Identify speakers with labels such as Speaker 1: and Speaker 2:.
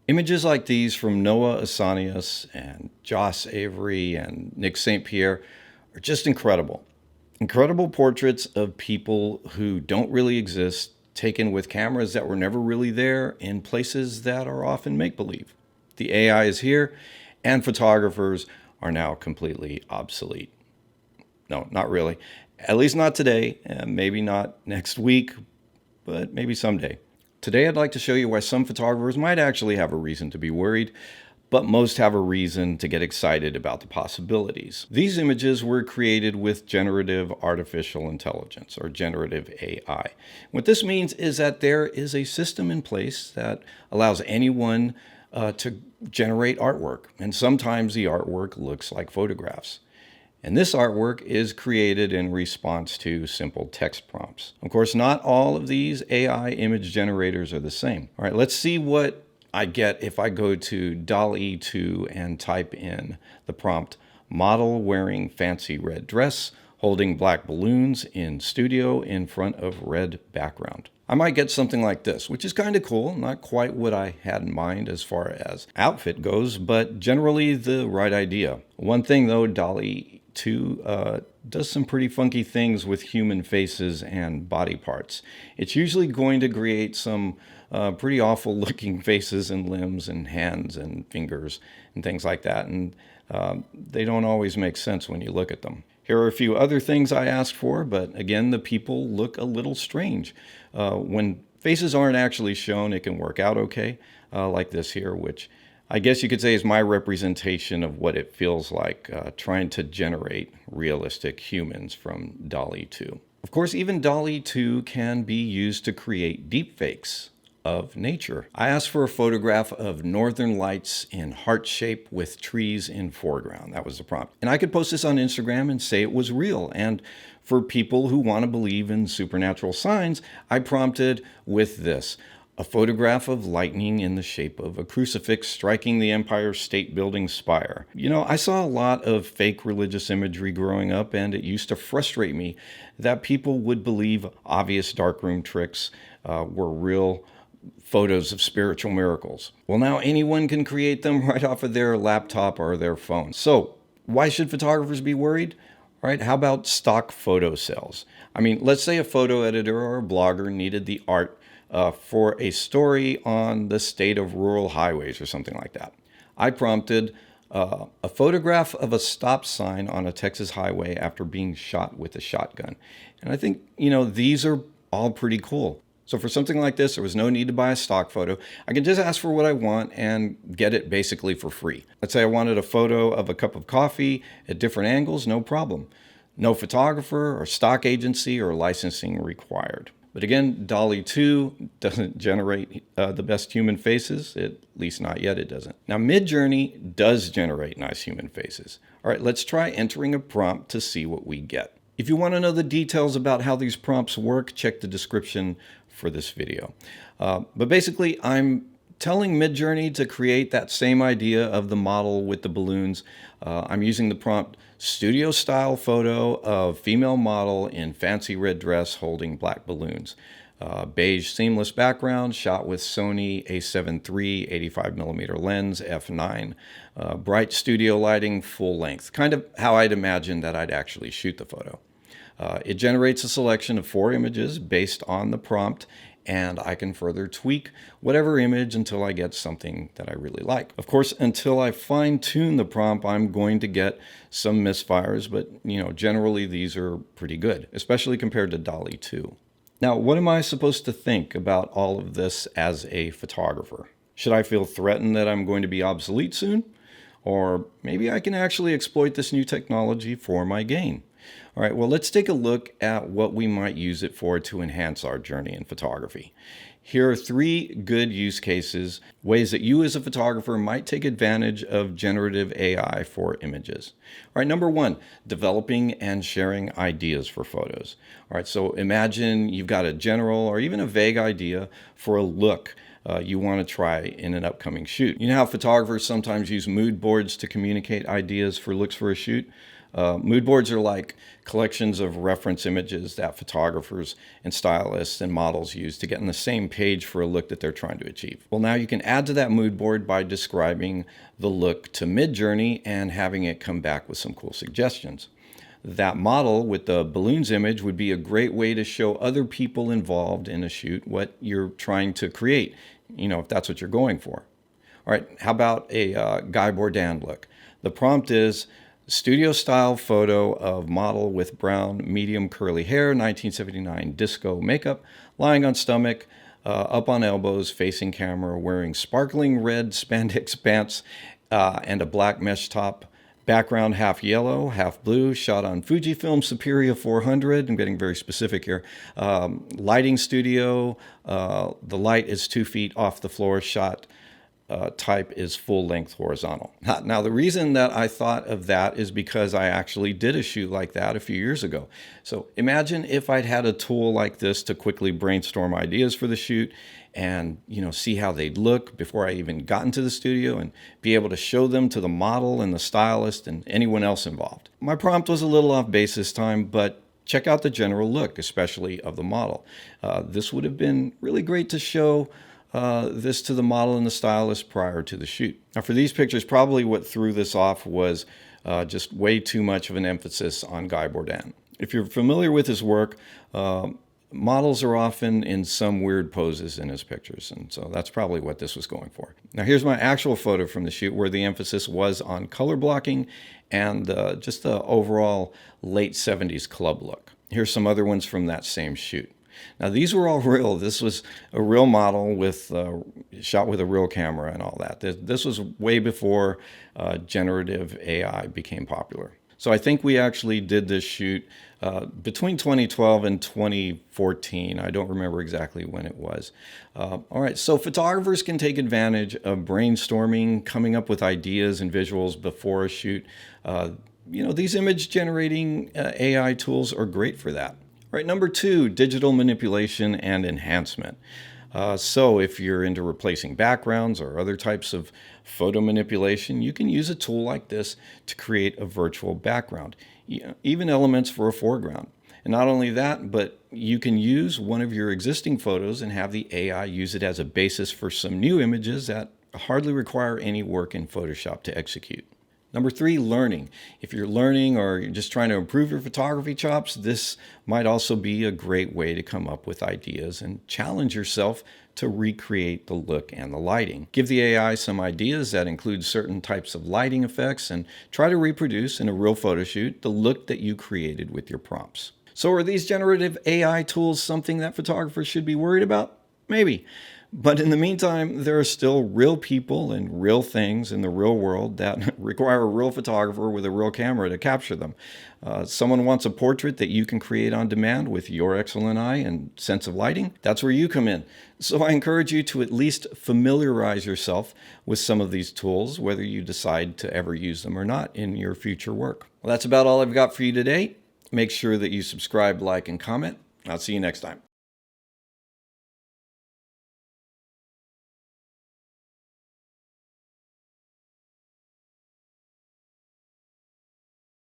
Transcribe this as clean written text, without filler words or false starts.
Speaker 1: Images like these from Noah Asanias and Joss Avery and Nick St. Pierre are just incredible. Incredible portraits of people who don't really exist, taken with cameras that were never really there in places that are often make-believe. The AI is here, and photographers are now completely obsolete. No, not really. At least not today, and maybe not next week, but maybe someday. Today I'd like to show you why some photographers might actually have a reason to be worried, but most have a reason to get excited about the possibilities. These images were created with generative artificial intelligence, or generative AI. What this means is that there is a system in place that allows anyone to generate artwork, and sometimes the artwork looks like photographs. And this artwork is created in response to simple text prompts. Of course, not all of these AI image generators are the same. All right, let's see what I get if I go to DALL-E2 and type in the prompt, model wearing fancy red dress, holding black balloons in studio in front of red background. I might get something like this, which is kind of cool. Not quite what I had in mind as far as outfit goes, but generally the right idea. One thing though, DALL-E2 does some pretty funky things with human faces and body parts. It's usually going to create some pretty awful looking faces and limbs and hands and fingers and things like that. And they don't always make sense when you look at them. Here are a few other things I asked for, but again, the people look a little strange. When faces aren't actually shown, it can work out okay, like this here, which I guess you could say is my representation of what it feels like trying to generate realistic humans from DALL-E2. Of course, even DALL-E2 can be used to create deepfakes of nature. I asked for a photograph of northern lights in heart shape with trees in foreground. That was the prompt. And I could post this on Instagram and say it was real. And for people who want to believe in supernatural signs, I prompted with this. A photograph of lightning in the shape of a crucifix striking the Empire State Building spire. You know, I saw a lot of fake religious imagery growing up, and it used to frustrate me that people would believe obvious darkroom tricks were real photos of spiritual miracles. Well, now anyone can create them right off of their laptop or their phone. So why should photographers be worried? All right, how about stock photo sales? I mean, let's say a photo editor or a blogger needed the art for a story on the state of rural highways or something like that. I prompted a photograph of a stop sign on a Texas highway after being shot with a shotgun. And I think, you know, these are all pretty cool. So for something like this, there was no need to buy a stock photo. I can just ask for what I want and get it basically for free. Let's say I wanted a photo of a cup of coffee at different angles, no problem. No photographer or stock agency or licensing required. But again, DALL-E2 doesn't generate the best human faces, at least not yet it doesn't. Now Midjourney does generate nice human faces. All right, let's try entering a prompt to see what we get. If you want to know the details about how these prompts work, check the description for this video. But basically, I'm telling Midjourney to create that same idea of the model with the balloons. I'm using the prompt studio style photo of female model in fancy red dress holding black balloons. Beige seamless background shot with Sony a7 III 85mm lens f9. Bright studio lighting, full length. Kind of how I'd imagine that I'd actually shoot the photo. It generates a selection of 4 images based on the prompt, and I can further tweak whatever image until I get something that I really like. Of course, until I fine-tune the prompt, I'm going to get some misfires, but you know, generally these are pretty good, especially compared to DALL-E2. Now, what am I supposed to think about all of this as a photographer? Should I feel threatened that I'm going to be obsolete soon? Or maybe I can actually exploit this new technology for my gain. All right, well, let's take a look at what we might use it for to enhance our journey in photography. Here are 3 good use cases, ways that you as a photographer might take advantage of generative AI for images. All right, number 1, developing and sharing ideas for photos. All right, so imagine you've got a general or even a vague idea for a look you want to try in an upcoming shoot. You know how photographers sometimes use mood boards to communicate ideas for looks for a shoot? Mood boards are like collections of reference images that photographers and stylists and models use to get on the same page for a look that they're trying to achieve. Well, now you can add to that mood board by describing the look to Midjourney and having it come back with some cool suggestions. That model with the balloons image would be a great way to show other people involved in a shoot what you're trying to create, if that's what you're going for. All right, how about a Guy Bourdain look? The prompt is studio style photo of model with brown medium curly hair, 1979 disco makeup, lying on stomach, up on elbows, facing camera, wearing sparkling red spandex pants and a black mesh top. Background half yellow, half blue, shot on Fujifilm Superia 400. I'm getting very specific here. Lighting studio, the light is 2 feet off the floor, shot type is full length horizontal. Now, the reason that I thought of that is because I actually did a shoot like that a few years ago. So imagine if I'd had a tool like this to quickly brainstorm ideas for the shoot and see how they'd look before I even got into the studio and be able to show them to the model and the stylist and anyone else involved. My prompt was a little off base this time, but check out the general look, especially of the model. This would have been really great to show this to the model and the stylist prior to the shoot. Now for these pictures, probably what threw this off was just way too much of an emphasis on Guy Bourdain. If you're familiar with his work, models are often in some weird poses in his pictures, and so that's probably what this was going for. Now here's my actual photo from the shoot where the emphasis was on color blocking and just the overall late 70s club look. Here's some other ones from that same shoot. Now these were all real. This was a real model with shot with a real camera and all that. This was way before generative AI became popular. So I think we actually did this shoot between 2012 and 2014. I don't remember exactly when it was. All right, so photographers can take advantage of brainstorming, coming up with ideas and visuals before a shoot. These image generating AI tools are great for that. All right, number 2, digital manipulation and enhancement. So if you're into replacing backgrounds or other types of photo manipulation, you can use a tool like this to create a virtual background, even elements for a foreground. And not only that, but you can use one of your existing photos and have the AI use it as a basis for some new images that hardly require any work in Photoshop to execute. Number 3, learning. If you're learning or you're just trying to improve your photography chops, this might also be a great way to come up with ideas and challenge yourself to recreate the look and the lighting. Give the AI some ideas that include certain types of lighting effects and try to reproduce in a real photo shoot the look that you created with your prompts. So are these generative AI tools something that photographers should be worried about? Maybe. But in the meantime, there are still real people and real things in the real world that require a real photographer with a real camera to capture them. Someone wants a portrait that you can create on demand with your excellent eye and sense of lighting. That's where you come in. So I encourage you to at least familiarize yourself with some of these tools, whether you decide to ever use them or not in your future work. Well, that's about all I've got for you today. Make sure that you subscribe, like, and comment. I'll see you next time.